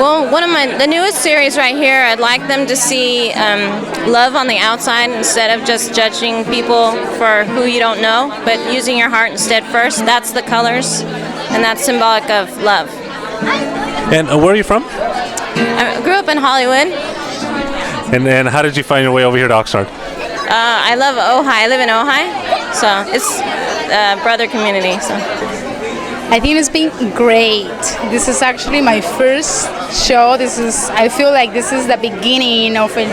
Well, the newest series right here, I'd like them to see love on the outside instead of just judging people for who you don't know, but using your heart instead first. That's the colors, and that's symbolic of love. And where are you from? I grew up in Hollywood. And how did you find your way over here to Oxnard? I love Ojai. I live in Ojai, so it's a brother community. So I think it's been great. This is actually my first show. I feel like this is the beginning of a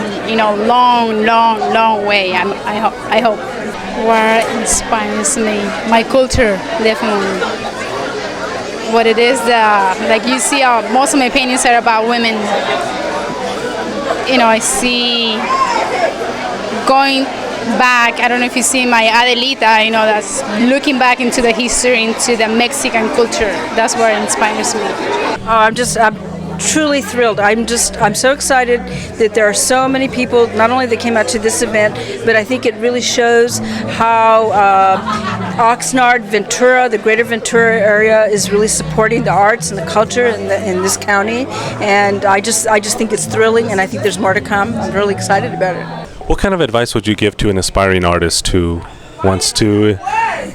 long way. I hope. What inspires me? My culture, definitely. What it is, like you see, most of my paintings are about women. I see going back. I don't know if you see my Adelita, that's looking back into the history, into the Mexican culture. That's what inspires me. I'm truly thrilled. I'm so excited that there are so many people, not only that came out to this event, but I think it really shows how Oxnard, Ventura, the greater Ventura area is really supporting the arts and the culture in this county. And I just think it's thrilling, and I think there's more to come. I'm really excited about it. What kind of advice would you give to an aspiring artist who wants to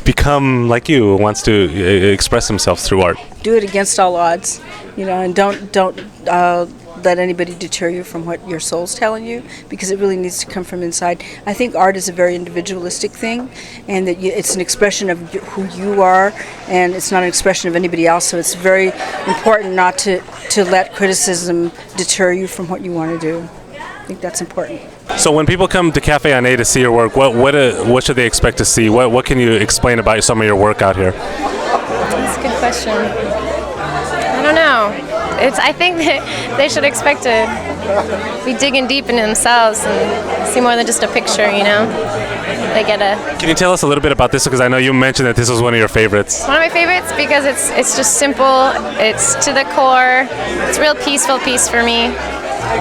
become like you, wants to express themselves through art? Do it against all odds, and don't let anybody deter you from what your soul's telling you, because it really needs to come from inside. I think art is a very individualistic thing, and that it's an expression of who you are, and it's not an expression of anybody else. So it's very important not to let criticism deter you from what you want to do. I think that's important. So when people come to Cafe on A to see your work, what should they expect to see? What can you explain about some of your work out here? That's a good question. I don't know. I think that they should expect to be digging deep into themselves and see more than just a picture, They get a... Can you tell us a little bit about this? Because I know you mentioned that this was one of your favorites. One of my favorites because it's just simple. It's to the core. It's a real peaceful piece for me.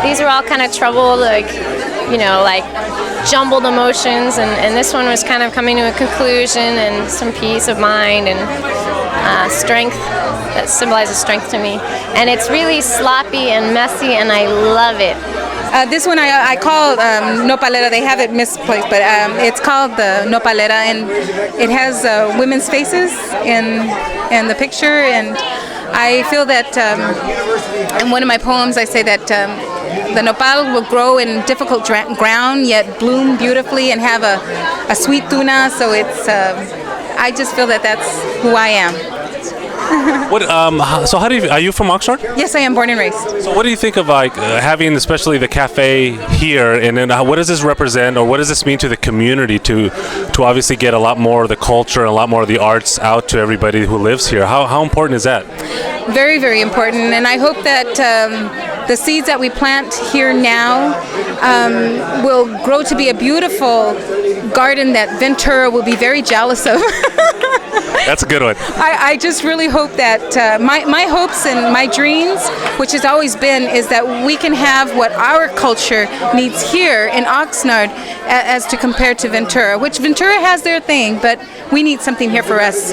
These are all kind of troubled, like jumbled emotions, and this one was kind of coming to a conclusion and some peace of mind and strength. That symbolizes strength to me. And it's really sloppy and messy, and I love it. This one I call nopalera. They have it misplaced, but it's called the nopalera, and it has women's faces in the picture. And I feel that in one of my poems I say that the nopal will grow in difficult ground, yet bloom beautifully and have a sweet tuna. So it's I just feel that that's who I am. So are you from Oxnard? Yes, I am, born and raised. So what do you think of having especially the cafe here, and then what does this represent, or what does this mean to the community to obviously get a lot more of the culture and a lot more of the arts out to everybody who lives here? How important is that? Very, very important, and I hope that the seeds that we plant here now will grow to be a beautiful garden that Ventura will be very jealous of. That's a good one. I just really hope that my hopes and my dreams, which has always been, is that we can have what our culture needs here in Oxnard as to compare to Ventura, which Ventura has their thing, but we need something here for us.